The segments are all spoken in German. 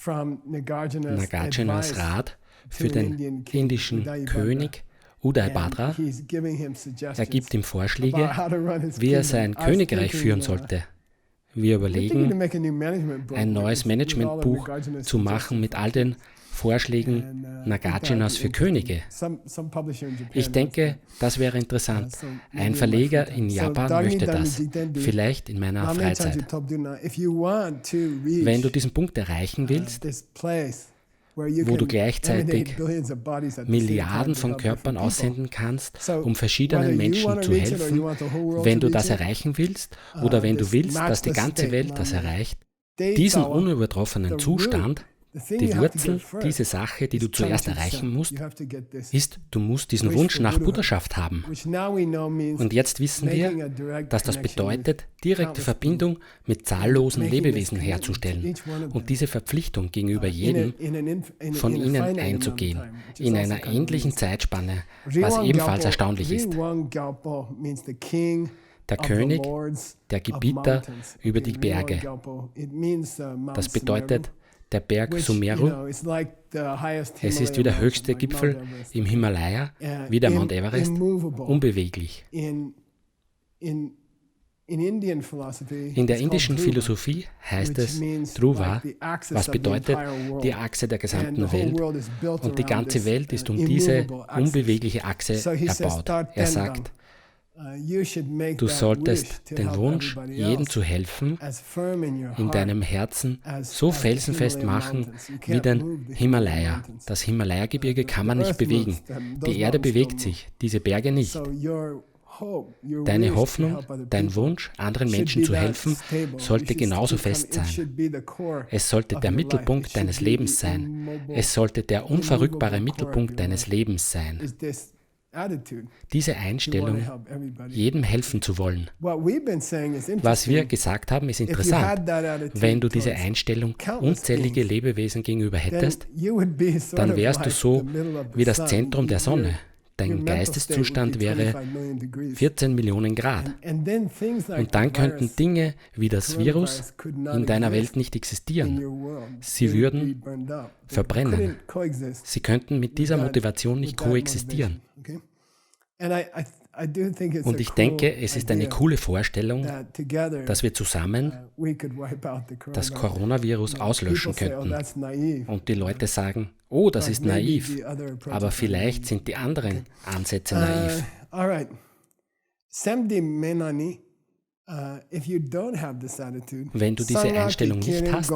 from Nagarjuna's Nagarjunas advice, Rat für den indischen König Udaybhadra. Er gibt ihm Vorschläge, wie er sein Königreich führen sollte. Wir überlegen, ein neues Managementbuch zu machen mit all den Vorschlägen Nagarjunas für Könige. Ich denke, das wäre interessant. Ein Verleger in Japan möchte das, vielleicht in meiner Freizeit. Wenn du diesen Punkt erreichen willst, wo du gleichzeitig Milliarden von Körpern aussenden kannst, um verschiedenen Menschen zu helfen, wenn du das erreichen willst oder wenn du willst, dass die ganze Welt das erreicht, diesen unübertroffenen Zustand, die Wurzel, diese Sache, die du zuerst erreichen musst, ist, du musst diesen Wunsch nach Buddhaschaft haben. Und jetzt wissen wir, dass das bedeutet, direkte Verbindung mit zahllosen Lebewesen herzustellen und diese Verpflichtung gegenüber jedem von ihnen einzugehen, in einer ähnlichen Zeitspanne, was ebenfalls erstaunlich ist. Der König, der Gebieter über die Berge. Das bedeutet, der Berg Sumeru, es ist wie der höchste Gipfel im Himalaya, wie der Mount Everest, unbeweglich. In der indischen Philosophie heißt es Dhruva, was bedeutet die Achse der gesamten Welt, und die ganze Welt ist um diese unbewegliche Achse erbaut. Er sagt, du solltest den Wunsch, jedem zu helfen, in deinem Herzen so felsenfest machen wie den Himalaya. Das Himalaya-Gebirge kann man nicht bewegen. Die Erde bewegt sich, diese Berge nicht. Deine Hoffnung, dein Wunsch, anderen Menschen zu helfen, sollte genauso fest sein. Es sollte der Mittelpunkt deines Lebens sein. Es sollte der unverrückbare Mittelpunkt deines Lebens sein. Diese Einstellung, jedem helfen zu wollen. Was wir gesagt haben, ist interessant. Wenn du diese Einstellung unzählige Lebewesen gegenüber hättest, dann wärst du so wie das Zentrum der Sonne. Dein Geisteszustand wäre 14 Millionen Grad. Und dann könnten Dinge wie das Virus in deiner Welt nicht existieren. Sie würden verbrennen. Sie könnten mit dieser Motivation nicht koexistieren. Und ich denke, es ist eine coole Vorstellung, dass wir zusammen das Coronavirus auslöschen könnten. Und die Leute sagen, oh, das ist naiv, aber vielleicht sind die anderen Ansätze naiv. Wenn du diese Einstellung nicht hast,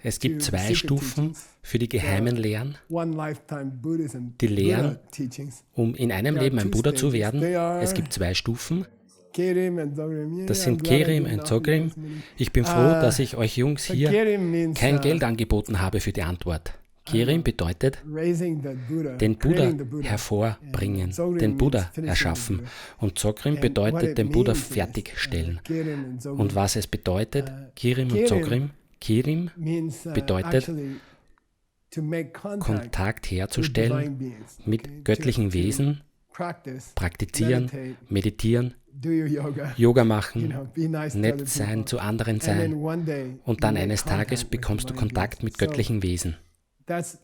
es gibt 2 Stufen für die geheimen Lehren, die Lehren, um in einem Leben ein Buddha zu werden. Es gibt 2 Stufen. Das sind Kerim und Zogrim. Ich bin froh, dass ich euch Jungs hier kein Geld angeboten habe für die Antwort. Kerim bedeutet, den Buddha hervorbringen, den Buddha erschaffen. Und Zogrim bedeutet, den Buddha fertigstellen. Und was es bedeutet, Kerim und Zogrim, Kerim bedeutet, Kontakt herzustellen mit göttlichen Wesen, praktizieren, meditieren, Yoga machen, nett sein, zu anderen sein. Und dann eines Tages bekommst du Kontakt mit göttlichen Wesen. Das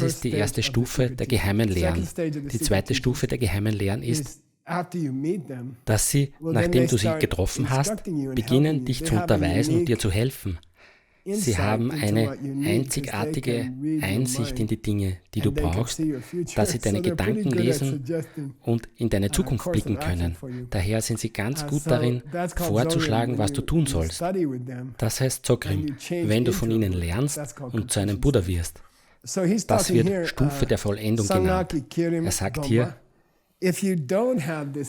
ist die erste Stufe der geheimen Lehren. Die zweite Stufe der geheimen Lehren ist, dass sie, nachdem du sie getroffen hast, beginnen, dich zu unterweisen und dir zu helfen. Sie haben eine einzigartige Einsicht in die Dinge, die du brauchst, dass sie deine Gedanken lesen und in deine Zukunft blicken können. Daher sind sie ganz gut darin, vorzuschlagen, was du tun sollst. Das heißt Zogrim, wenn du von ihnen lernst und zu einem Buddha wirst. Das wird Stufe der Vollendung genannt. Er sagt hier,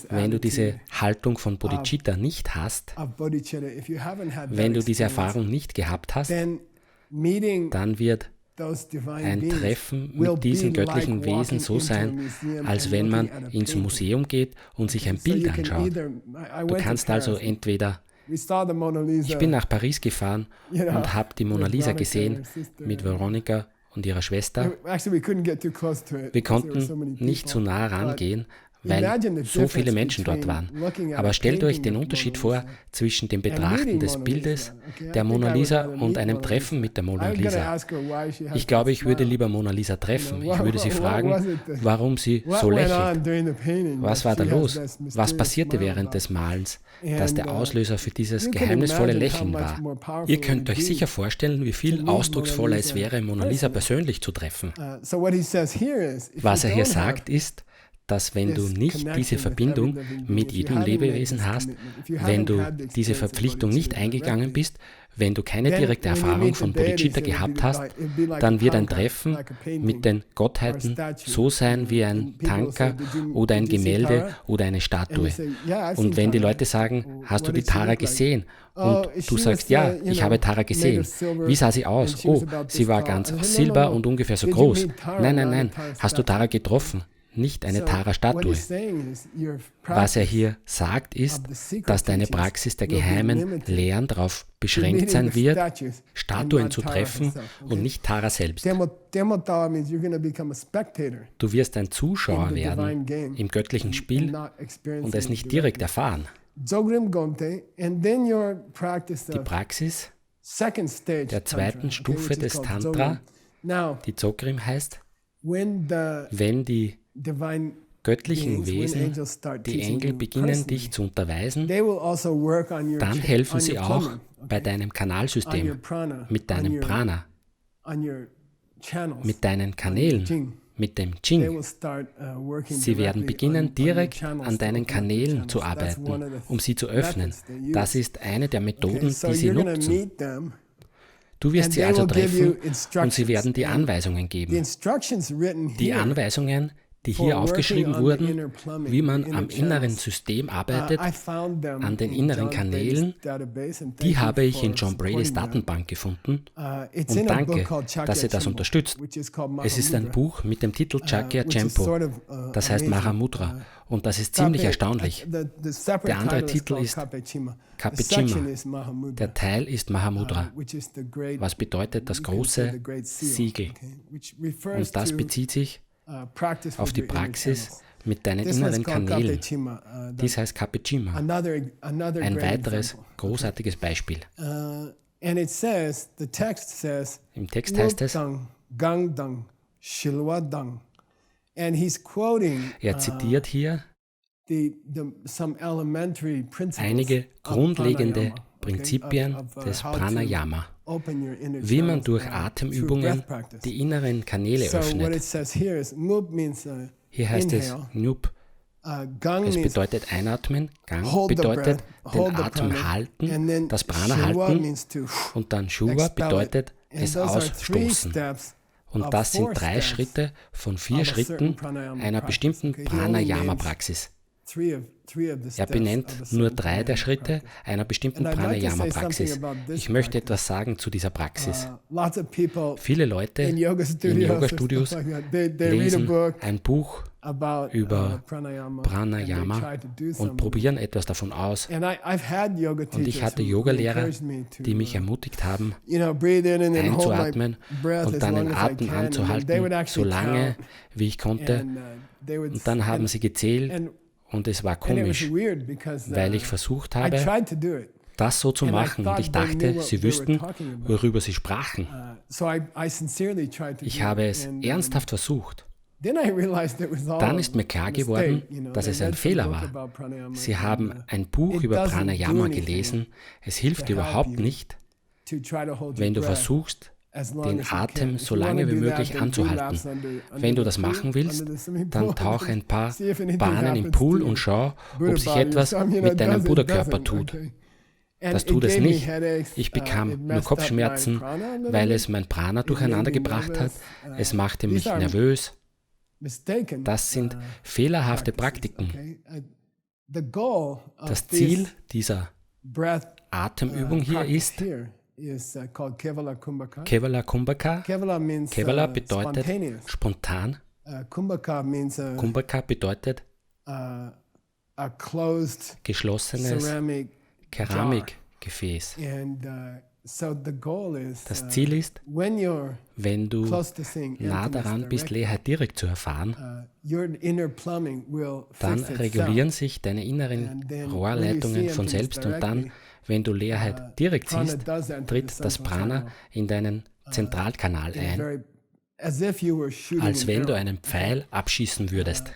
wenn du diese Haltung von Bodhicitta nicht hast, wenn du diese Erfahrung nicht gehabt hast, dann wird ein Treffen mit diesen göttlichen Wesen so sein, als wenn man ins Museum geht und sich ein Bild anschaut. Du kannst also entweder, ich bin nach Paris gefahren und habe die Mona Lisa gesehen mit Veronica und ihrer Schwester. Wir konnten nicht zu nah rangehen, weil so viele Menschen dort waren. Aber stellt euch den Unterschied vor zwischen dem Betrachten des Bildes der Mona Lisa und einem Treffen mit der Mona Lisa. Ich glaube, ich würde lieber Mona Lisa treffen. Ich würde sie fragen, warum sie so lächelt. Was war da los? Was passierte während des Malens, dass der Auslöser für dieses geheimnisvolle Lächeln war? Ihr könnt euch sicher vorstellen, wie viel ausdrucksvoller es wäre, Mona Lisa persönlich zu treffen. Was er hier sagt, ist, dass wenn du nicht diese Verbindung mit jedem Lebewesen hast, wenn du diese Verpflichtung nicht eingegangen bist, wenn du keine direkte Erfahrung von Bodhicitta gehabt hast, dann wird ein Treffen mit den Gottheiten so sein wie ein Tanka oder ein Gemälde oder eine Statue. Und wenn die Leute sagen, hast du die Tara gesehen? Und du sagst, ja, ich habe Tara gesehen. Wie sah sie aus? Oh, sie war ganz silber und ungefähr so groß. Nein, hast du Tara getroffen? Nicht eine Tara-Statue. Was er hier sagt, ist, dass deine Praxis der geheimen Lehren darauf beschränkt sein wird, Statuen zu treffen und nicht Tara selbst. Du wirst ein Zuschauer werden im göttlichen Spiel und es nicht direkt erfahren. Die Praxis der zweiten Stufe des Tantra, die Dzogrim heißt, wenn die göttlichen Wesen, die Engel beginnen, dich zu unterweisen, dann helfen sie auch bei deinem Kanalsystem, mit deinem Prana, mit deinen Kanälen, mit dem Jing. Sie werden beginnen, direkt an deinen Kanälen zu arbeiten, um sie zu öffnen. Das ist eine der Methoden, die sie nutzen. Du wirst sie also treffen und sie werden dir Anweisungen geben. Die Anweisungen, die hier aufgeschrieben wurden, wie man am inneren System arbeitet, an den inneren Kanälen, die habe ich in John Bradys Datenbank gefunden und danke, dass ihr das unterstützt. Es ist ein Buch mit dem Titel Chakya Chempo, das heißt Mahamudra, und das ist ziemlich erstaunlich. Der andere Titel ist Kapechima, der Teil ist Mahamudra, was bedeutet das große Siegel, und das bezieht sich auf die Praxis mit deinen inneren Kanälen. Dies heißt Kapechima. Ein weiteres großartiges Beispiel. Im Text heißt es, er zitiert hier einige grundlegende Prinzipien des Pranayama, wie man durch Atemübungen die inneren Kanäle öffnet. Hier heißt es Nup. Es bedeutet einatmen, Gang bedeutet den Atem halten, das Prana halten, und dann Shuva bedeutet es ausstoßen. Und das sind 3 Schritte von 4 Schritten einer bestimmten Pranayama-Praxis. Er benennt nur 3 der Schritte einer bestimmten Pranayama-Praxis. Ich möchte etwas sagen zu dieser Praxis. Viele Leute in Yoga-Studios lesen ein Buch über Pranayama und probieren etwas davon aus. Und ich hatte Yogalehrer, die mich ermutigt haben, einzuatmen und dann den Atem anzuhalten, so lange wie ich konnte. Und dann haben sie gezählt. Und es war komisch, weil ich versucht habe, das so zu machen. Und ich dachte, sie wüssten, worüber sie sprachen. Ich habe es ernsthaft versucht. Dann ist mir klar geworden, dass es ein Fehler war. Sie haben ein Buch über Pranayama gelesen. Es hilft überhaupt nicht, wenn du versuchst, den Atem so lange wie möglich anzuhalten. Wenn du das machen willst, dann tauch ein paar Bahnen im Pool und schau, ob sich etwas mit deinem Buddha-Körper tut. Das tut es nicht. Ich bekam nur Kopfschmerzen, weil es mein Prana durcheinander gebracht hat. Es machte mich nervös. Das sind fehlerhafte Praktiken. Das Ziel dieser Atemübung hier ist Kevala Kumbhaka. Kevala bedeutet spontan. Kumbhaka bedeutet geschlossenes Keramikgefäß. Das Ziel ist, wenn du nah daran bist, Leerheit direkt zu erfahren, dann regulieren sich deine inneren Rohrleitungen von selbst und dann, wenn du Leerheit direkt siehst, tritt das Prana in deinen Zentralkanal ein, als wenn du einen Pfeil abschießen würdest.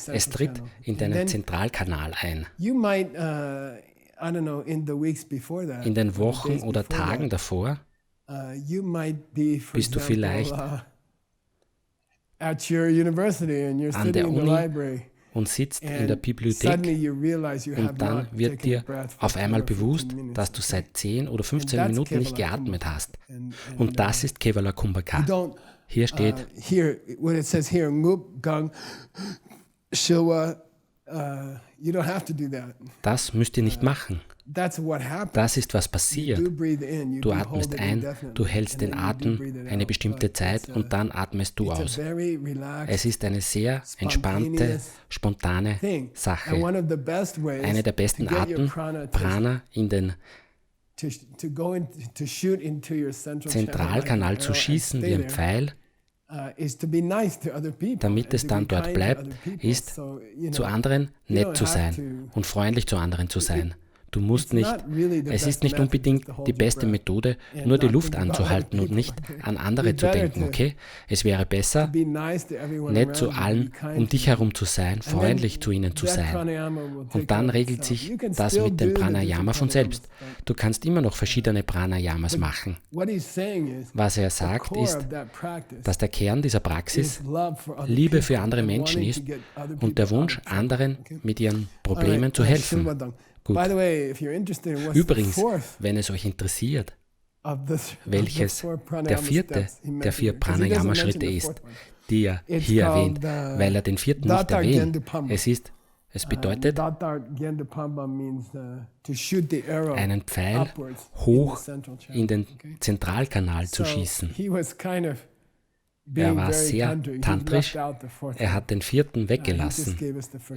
Es tritt in deinen Zentralkanal ein. In den Wochen oder Tagen davor bist du vielleicht an der Uni und sitzt in der Bibliothek und dann wird dir auf einmal bewusst, dass du seit 10 oder 15 Minuten nicht geatmet hast. Und das ist Kevala Kumbhaka. Hier steht, das müsst ihr nicht machen. Das ist, was passiert. Du atmest ein, du hältst den Atem eine bestimmte Zeit und dann atmest du aus. Es ist eine sehr entspannte, spontane Sache. Eine der besten Arten, Prana in den Zentralkanal zu schießen wie ein Pfeil, damit es dann dort bleibt, ist, zu anderen nett zu sein und freundlich zu anderen zu sein. Du musst nicht, es ist nicht unbedingt die beste Methode, nur die Luft anzuhalten und nicht an andere zu denken, okay? Es wäre besser, nett zu allen um dich herum zu sein, freundlich zu ihnen zu sein. Und dann regelt sich das mit dem Pranayama von selbst. Du kannst immer noch verschiedene Pranayamas machen. Was er sagt ist, dass der Kern dieser Praxis Liebe für andere Menschen ist und der Wunsch, anderen mit ihren Problemen zu helfen. Gut. Übrigens, wenn es euch interessiert, welches der vierte der 4 Pranayama-Schritte ist, die er hier erwähnt, weil er den 4. nicht erwähnt. Es bedeutet, einen Pfeil hoch in den Zentralkanal zu schießen. Er war sehr tantrisch, er hat den 4. weggelassen.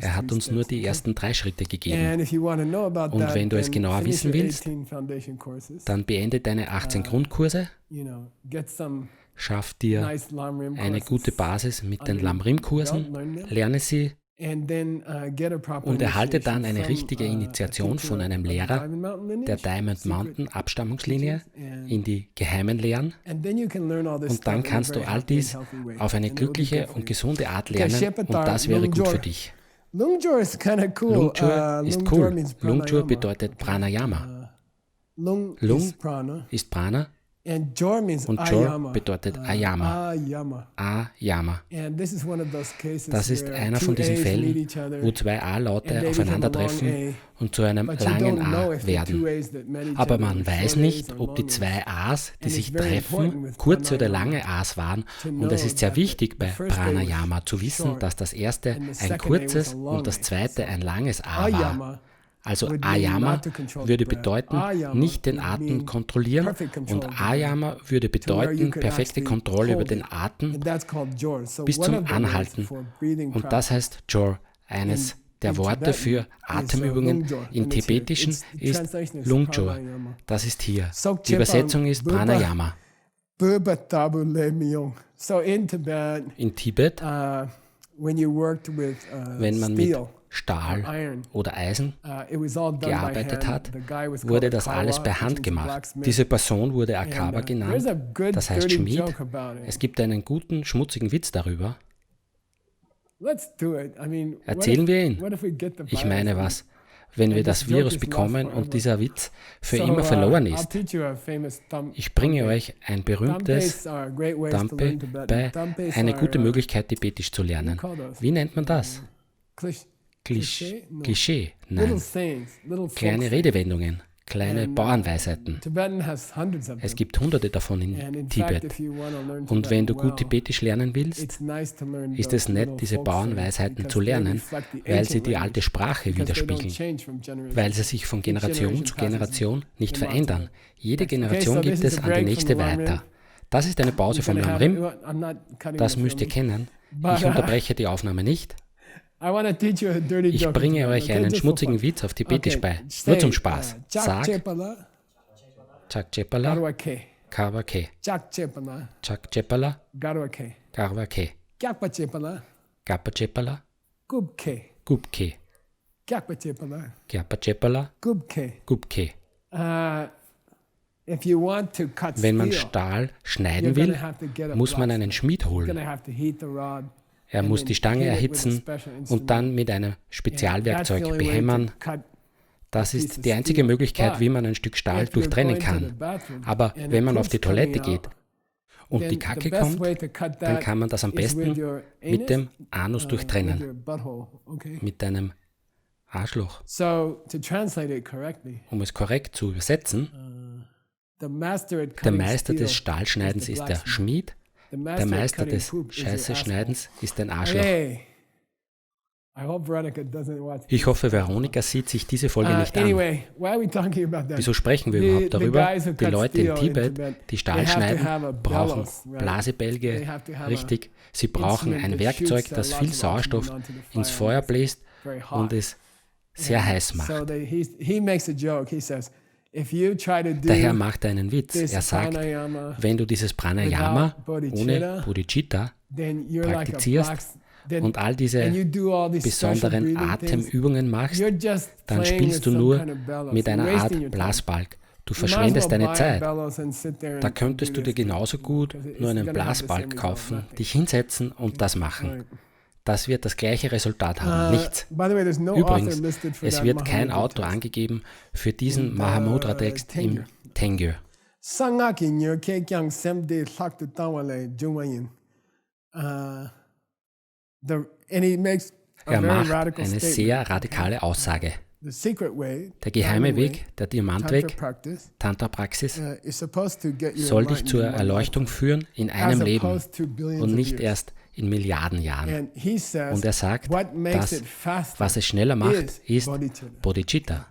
Er hat uns nur die ersten 3 Schritte gegeben. Und wenn du es genauer wissen willst, dann beende deine 18 Grundkurse, schaff dir eine gute Basis mit den Lamrim-Kursen, lerne sie und erhalte dann eine richtige Initiation von einem Lehrer der Diamond Mountain Abstammungslinie in die geheimen Lehren. Und dann kannst du all dies auf eine glückliche und gesunde Art lernen und das wäre gut für dich. Lungjur ist cool. Lungjur bedeutet Pranayama. Lung ist Prana. Und Jor bedeutet Ayama. Ayama. Das ist einer von diesen Fällen, wo 2 A-Laute aufeinandertreffen und zu einem langen A werden. Aber man weiß nicht, ob die 2 A's, die sich treffen, kurze oder lange A's waren. Und es ist sehr wichtig bei Pranayama zu wissen, dass das erste ein kurzes und das zweite ein langes A war. Also Ayama würde bedeuten, nicht den Atem kontrollieren und Ayama würde bedeuten, perfekte Kontrolle über den Atem bis zum Anhalten. Und das heißt Jor. Eines der Worte für Atemübungen im Tibetischen ist Lungjur. Das ist hier. Die Übersetzung ist Pranayama. In Tibet, wenn man mit Stahl oder Eisen gearbeitet hat, wurde das alles per Hand gemacht. Diese Person wurde Akaba genannt, das heißt Schmied. Es gibt einen guten, schmutzigen Witz darüber. Erzählen wir ihn. Ich meine was, wenn wir das Virus bekommen und dieser Witz für immer verloren ist. Ich bringe euch ein berühmtes Dampe bei, eine gute Möglichkeit, Tibetisch zu lernen. Wie nennt man das? Klischee, nein. Kleine Redewendungen, kleine Bauernweisheiten. Es gibt hunderte davon in Tibet. Und wenn du gut Tibetisch lernen willst, ist es nett, diese Bauernweisheiten zu lernen, weil sie die alte Sprache widerspiegeln, weil sie sich von Generation zu Generation nicht verändern. Jede Generation gibt es an die nächste weiter. Das ist eine Pause vom Lamrim, das müsst ihr kennen. Ich unterbreche die Aufnahme nicht. Ich bringe euch einen schmutzigen Witz auf Tibetisch bei, nur zum Spaß. Sag, Chakchepala, Garwa-ke, Karwa-ke, Chakchepala, Chakchepala, Garwa-ke, Garwa-ke, Gyakpa-chepala, Gapa-chepala, Gub-ke, Gub-ke, Gyakpa-chepala, Gyapa-chepala, Gub-ke. Gub-ke. If you want to cut Wenn man steel, Stahl you're schneiden gonna will, have to get a muss man einen blacksmith. Schmied You're holen. gonna have to heat the rod. Er muss die Stange erhitzen und dann mit einem Spezialwerkzeug behämmern. Das ist die einzige Möglichkeit, wie man ein Stück Stahl durchtrennen kann. Aber wenn man auf die Toilette geht und die Kacke kommt, dann kann man das am besten mit dem Anus durchtrennen, mit einem Arschloch. Um es korrekt zu übersetzen, der Meister des Stahlschneidens ist der Schmied, der Meister des Scheiße-Schneidens ist ein Arschloch. Ich hoffe, Veronika sieht sich diese Folge nicht an. Wieso sprechen wir überhaupt darüber? Die Leute in Tibet, die Stahl schneiden, brauchen Blasebälge, richtig. Sie brauchen ein Werkzeug, das viel Sauerstoff ins Feuer bläst und es sehr heiß macht. Der Herr macht einen Witz. Er sagt, wenn du dieses Pranayama ohne Bodhicitta praktizierst und all diese besonderen Atemübungen machst, dann spielst du nur mit einer Art Blasbalg. Du verschwendest deine Zeit. Da könntest du dir genauso gut nur einen Blasbalg kaufen, dich hinsetzen und das machen. Das wird das gleiche Resultat haben, nichts. Übrigens, es wird kein Autor angegeben für diesen Mahamudra-Text im Tengyur. Er macht eine sehr radikale Aussage. Der geheime Weg, der Diamantweg, Tantra-Praxis, soll dich zur Erleuchtung führen in einem Leben und nicht erst in Milliarden Jahren. Und er sagt, das, was es schneller macht, ist Bodhicitta.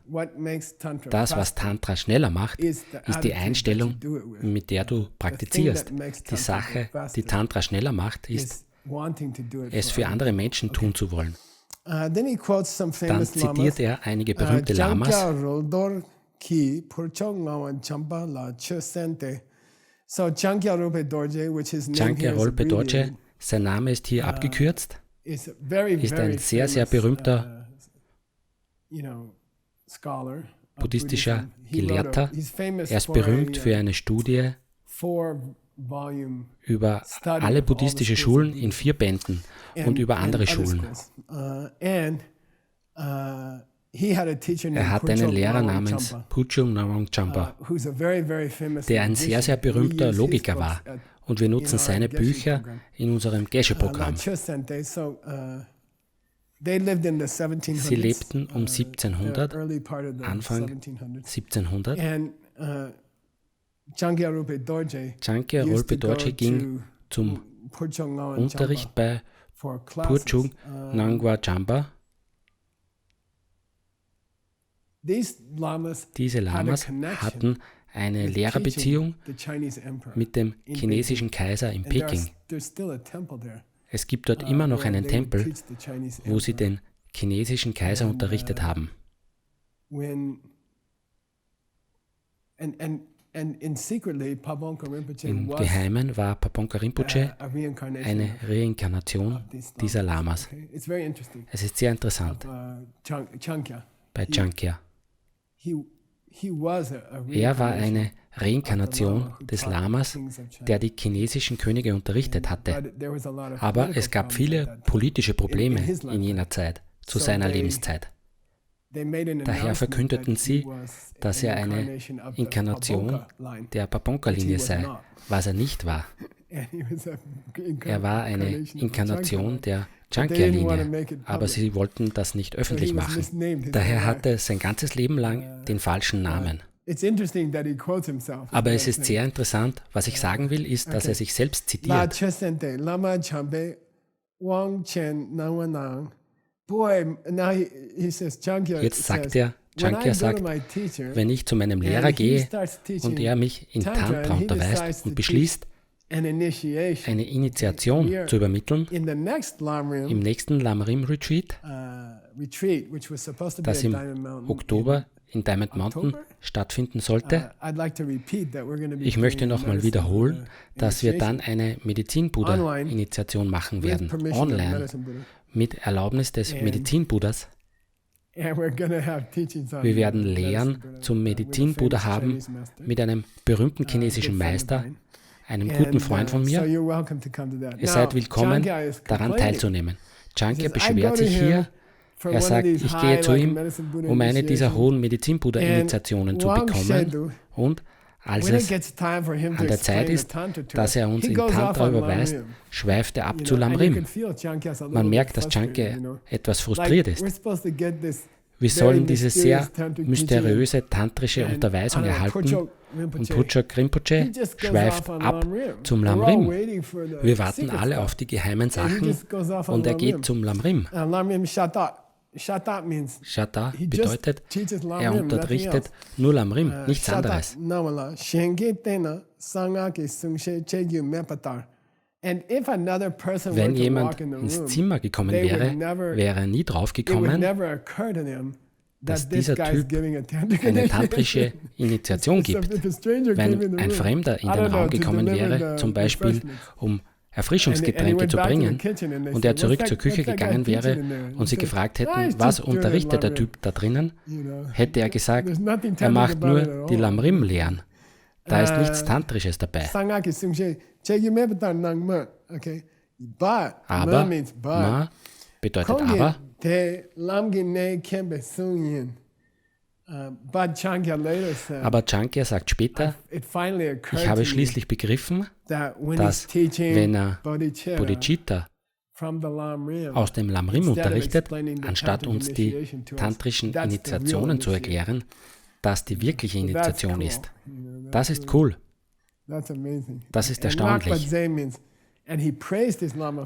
Das, was Tantra schneller macht, ist die Einstellung, mit der du praktizierst. Die Sache, die Tantra schneller macht, ist, es für andere Menschen tun zu wollen. Dann zitiert er einige berühmte Lamas. Chankya Rinpoche Dorje, sein Name ist hier abgekürzt, ist ein sehr, sehr berühmter buddhistischer Gelehrter. Er ist berühmt für eine Studie über alle buddhistische Schulen in 4 Bänden und über andere Schulen. Er hatte einen Lehrer namens Puchum Narong Champa, der ein sehr, sehr berühmter Logiker war. Und wir nutzen seine Bücher in unserem Geshe-Programm. Sie lebten um 1700, Anfang 1700. Chankya Rinpoche Dorje ging zum Unterricht bei Puchum Ngwa Champa. Diese Lamas hatten eine Lehrerbeziehung mit dem chinesischen Kaiser in Peking. Es gibt dort immer noch einen Tempel, wo sie den chinesischen Kaiser unterrichtet haben. Im Geheimen war Pabongka Rinpoche eine Reinkarnation dieser Lamas. Es ist sehr interessant bei Chankya. Er war eine Reinkarnation des Lamas, der die chinesischen Könige unterrichtet hatte. Aber es gab viele politische Probleme in jener Zeit, zu seiner Lebenszeit. Daher verkündeten sie, dass er eine Inkarnation der Pabongka-Linie sei, was er nicht war. Er war eine Inkarnation der Chankya-Linie, aber sie wollten das nicht öffentlich machen. Daher hatte er sein ganzes Leben lang den falschen Namen. Aber es ist sehr interessant, was ich sagen will, ist, dass er sich selbst zitiert. Jetzt sagt er, Chankya sagt, wenn ich zu meinem Lehrer gehe und er mich in Tantra unterweist und beschließt, eine Initiation zu übermitteln, im nächsten Lamrim Retreat, das im Oktober in Diamond Mountain stattfinden sollte. Ich möchte nochmal wiederholen, dass wir dann eine Medizin-Buddha-Initiation machen werden, online, mit Erlaubnis des Medizin-Buddhas. Wir werden Lehren zum Medizin-Buddha haben mit einem berühmten chinesischen Meister, einem guten Freund von mir. Ihr seid willkommen, daran teilzunehmen. Chankya beschwert sich hier. Er sagt, ich gehe zu ihm, um eine dieser hohen Medizin-Buddha-Initiationen zu bekommen. Und als es an der Zeit ist, dass er uns in Tantra überweist, schweift er ab zu Lamrim. Man merkt, dass Chankya etwas frustriert ist. Wir sollen diese sehr mysteriöse tantrische Unterweisung erhalten und Puchok Rinpoche schweift ab zum Lamrim. Wir warten alle auf die geheimen Sachen und er geht zum Lamrim. Shata bedeutet, er unterrichtet nur Lamrim, nichts anderes. Wenn jemand ins Zimmer gekommen wäre, wäre er nie drauf gekommen, dass dieser Typ eine tantrische Initiation gibt. Wenn ein Fremder in den Raum gekommen wäre, zum Beispiel um Erfrischungsgetränke zu bringen, und er zurück zur Küche gegangen wäre und sie gefragt hätten, was unterrichtet der Typ da drinnen, hätte er gesagt, er macht nur die Lamrim-Lehren. Da ist nichts Tantrisches dabei. Aber, Ma bedeutet aber. Aber Chankya sagt später, ich habe schließlich begriffen, dass wenn er Bodhicitta aus dem Lamrim unterrichtet, anstatt uns die tantrischen Initiationen zu erklären, das die wirkliche Initiation ist. Das ist cool. Das ist erstaunlich.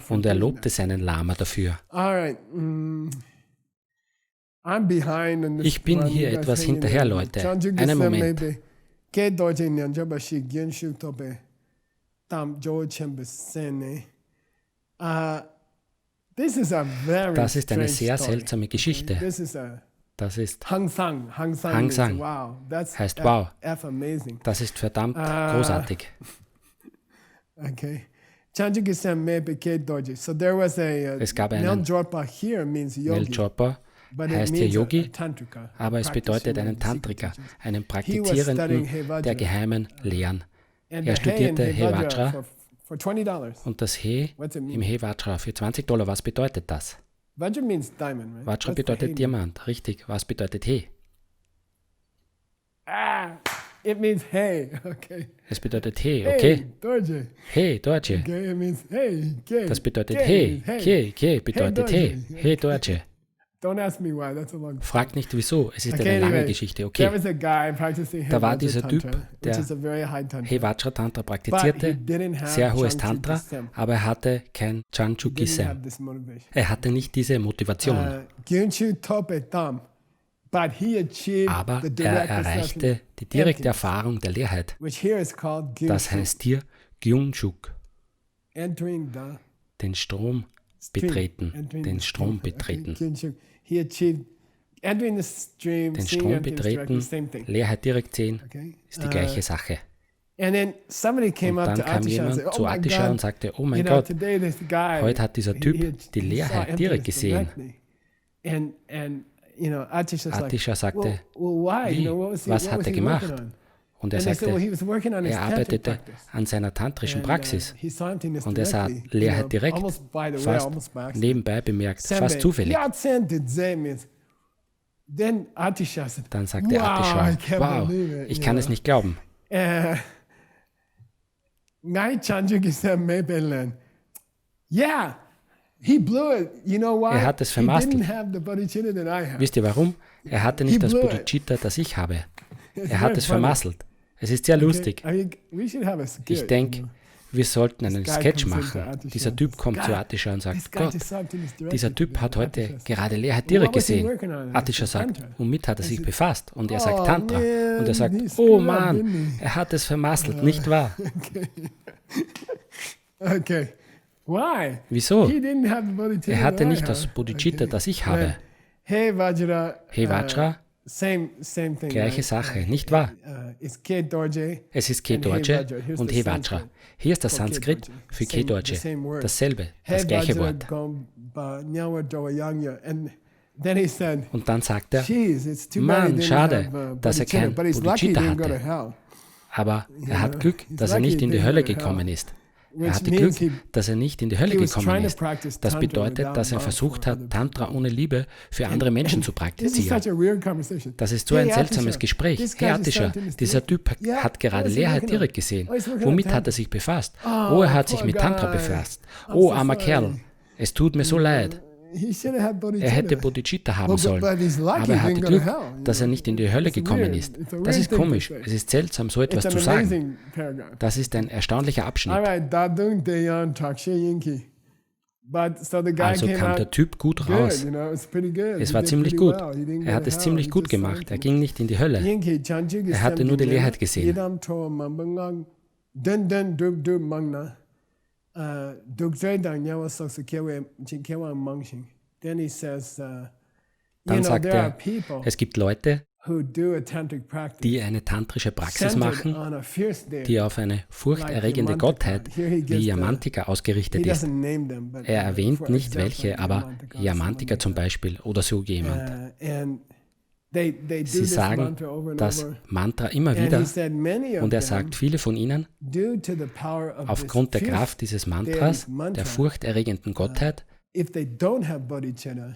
Und er lobte seinen Lama dafür. Ich bin hier etwas hinterher, Leute. Einen Moment. Das ist eine sehr seltsame Geschichte. Das ist Hang Sang. Heißt wow. Das ist verdammt großartig. Es gab einen Neljorpa, heißt hier Yogi, aber es bedeutet einen Tantrika, einen Praktizierenden der geheimen Lehren. Er studierte He Vajra und das He im He Vajra für $20. Was bedeutet das? Vajra bedeutet Diamant, richtig. Was bedeutet He? It means hey, okay. Es bedeutet He, okay? Hey, Dorje. Das bedeutet He, Ke bedeutet He, He, Dorje. Fragt nicht wieso, es ist eine lange Geschichte, okay. Da war dieser Typ, der He Vajra Tantra praktizierte, sehr hohes Tantra, aber er hatte kein Chanchukisem. Er hatte nicht diese Motivation. Aber er erreichte die direkte Erfahrung der Leerheit. Das heißt hier Gyunchuk. Den Strom betreten. Den Strom betreten. Den Strom betreten, Leerheit direkt sehen, ist die gleiche Sache. Und dann kam jemand zu Atisha und sagte, oh mein Gott, heute hat dieser Typ die Leerheit direkt gesehen. Atisha sagte, wie, was hat er gemacht? Und er sagte, er arbeitete an seiner tantrischen Praxis. Und er sah Leerheit direkt, fast nebenbei bemerkt, fast zufällig. Dann sagte Atisha, wow, ich kann es nicht glauben. Er hat es vermasselt. Wisst ihr warum? Er hatte nicht das Bodhicitta, das ich habe. Er hat es vermasselt. Es ist sehr lustig. Ich denke, wir sollten einen Sketch machen. Dieser Typ kommt zu Atisha und sagt, Gott, dieser Typ hat heute gerade Leerheit direkt gesehen. Atisha sagt, womit hat er sich befasst? Und er sagt Tantra. Und er sagt, oh Mann, er hat es vermasselt, nicht wahr? Okay. Why? Wieso? Er hatte nicht das Bodhicitta, das ich habe. He Vajra Gleiche Sache, nicht wahr? Es ist Kedorje und Hevajra. Hier ist das Sanskrit für Kedorje, dasselbe, das gleiche Wort. Und dann sagt er, Mann, schade, dass er kein Bodhicitta hatte. Aber er hat Glück, dass er nicht in die Hölle gekommen ist. Er hatte Glück, dass er nicht in die Hölle gekommen ist. Das bedeutet, dass er versucht hat, Tantra ohne Liebe für andere Menschen zu praktizieren. Das ist so ein seltsames Gespräch. Hey Atisha, dieser Typ hat gerade Leerheit direkt gesehen. Womit hat er sich befasst? Oh, er hat sich mit Tantra befasst. Oh, armer Kerl, es tut mir so leid. Er hätte Bodhicitta haben sollen, aber er hatte Glück, dass er nicht in die Hölle gekommen ist. Das ist komisch, es ist seltsam, so etwas zu sagen. Das ist ein erstaunlicher Abschnitt. Also kam der Typ gut raus. Es war ziemlich gut. Er hat es ziemlich gut gemacht. Er ging nicht in die Hölle. Er hatte nur die Leerheit gesehen. Dann sagt er, es gibt Leute, die eine tantrische Praxis machen, die auf eine furchterregende Gottheit wie Yamantika ausgerichtet ist. Er erwähnt nicht welche, aber Yamantika zum Beispiel oder so jemand. Sie sagen das Mantra immer wieder und er sagt, viele von ihnen, aufgrund der Kraft dieses Mantras, der furchterregenden Gottheit,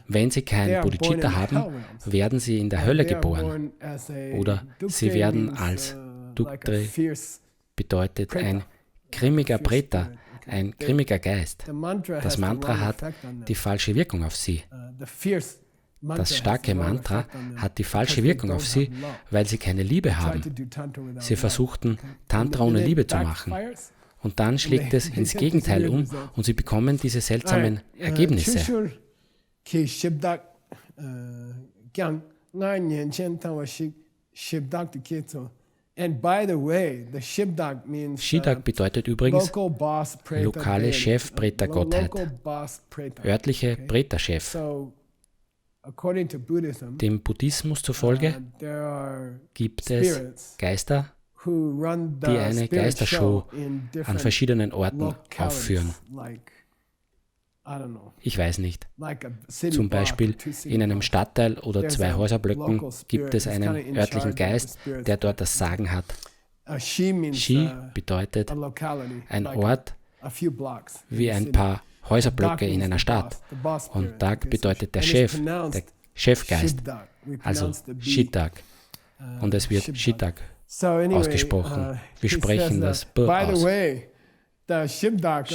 wenn sie kein Bodhicitta haben, werden sie in der Hölle geboren oder sie werden als Duktre, bedeutet ein grimmiger Preta, ein grimmiger Geist. Das Mantra hat die falsche Wirkung auf sie. Das starke Mantra hat die falsche Wirkung auf sie, weil sie keine Liebe haben. Sie versuchten, Tantra ohne Liebe zu machen. Und dann schlägt es ins Gegenteil um und sie bekommen diese seltsamen Ergebnisse. Shibdak bedeutet übrigens lokale Chef-Preta-Gottheit, örtliche Preta-Chef. Dem Buddhismus zufolge gibt es Geister, die eine Geistershow an verschiedenen Orten aufführen. Ich weiß nicht. Zum Beispiel in einem Stadtteil oder 2 Häuserblöcken gibt es einen örtlichen Geist, der dort das Sagen hat. Shi bedeutet ein Ort wie ein paar Häuserblöcke in einer Stadt. Und Dak bedeutet der Chef, der Chefgeist, also Shibdak. Und es wird Shibdak ausgesprochen. Wir sprechen das B aus. Shibdak.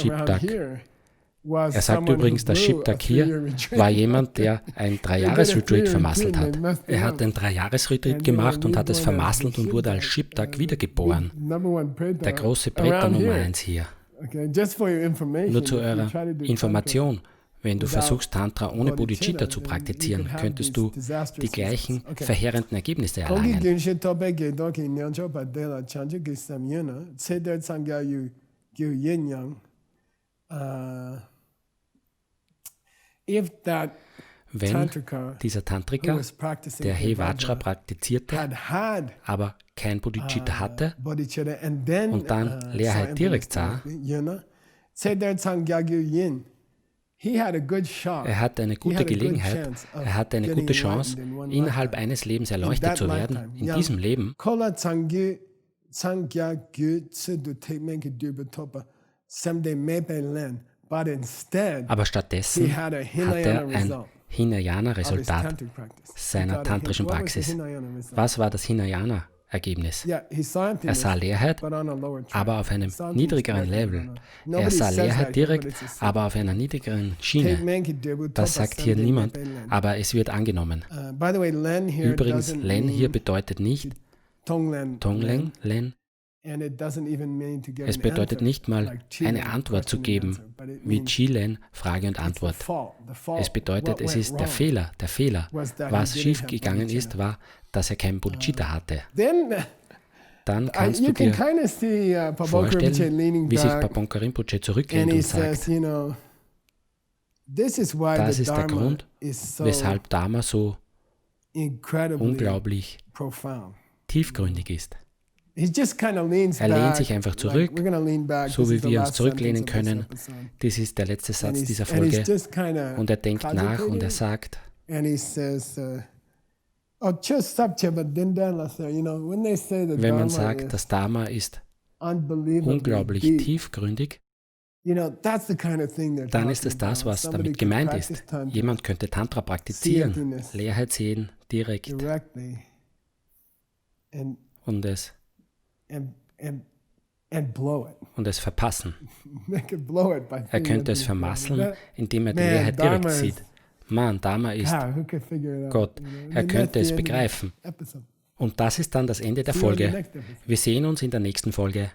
Er sagt übrigens, dass Shibdak hier war jemand, der ein 3-Jahres-Retreat vermasselt hat. Er hat ein 3-Jahres-Retreat gemacht und hat es vermasselt und wurde als Shibdak wiedergeboren. Der große Preta Nummer 1 hier. Nur zu eurer Information. Wenn du versuchst, Tantra ohne Bodhicitta zu praktizieren, könntest du die gleichen verheerenden Ergebnisse erlangen. Wenn dieser Tantrika, der Hevajra praktizierte, aber kein Bodhicitta hatte und dann Leerheit direkt sah, er hatte eine gute Gelegenheit, er hatte eine gute Chance, innerhalb eines Lebens erleuchtet zu werden, in diesem Leben. Aber stattdessen hat er ein Hinayana-Resultat seiner tantrischen Praxis. Was war das Hinayana-Ergebnis? Er sah Leerheit, aber auf einem niedrigeren Level. Er sah Leerheit direkt, aber auf einer niedrigeren Schiene. Das sagt hier niemand, aber es wird angenommen. Übrigens, Len hier bedeutet nicht Tonglen, Len. Es bedeutet nicht mal, eine Antwort zu geben, wie Chi-Len, Frage und Antwort. Es bedeutet, es ist der Fehler. Was schiefgegangen ist, war, dass er kein Bodhicitta hatte. Dann kannst du dir vorstellen, wie sich Paponka Rinpoche zurücklehnt und sagt, das ist der Grund, weshalb Dharma so unglaublich tiefgründig ist. Er lehnt sich einfach zurück, so wie wir uns zurücklehnen können. Dies ist der letzte Satz dieser Folge. Und er denkt nach und er sagt, wenn man sagt, das Dharma ist unglaublich tiefgründig, dann ist es das, was damit gemeint ist. Jemand könnte Tantra praktizieren, Leerheit sehen, direkt und es verpassen. Er könnte es vermasseln, indem er die Leerheit direkt sieht. Man, Dharma ist Gott. Er könnte es begreifen. Und das ist dann das Ende der Folge. Wir sehen uns in der nächsten Folge.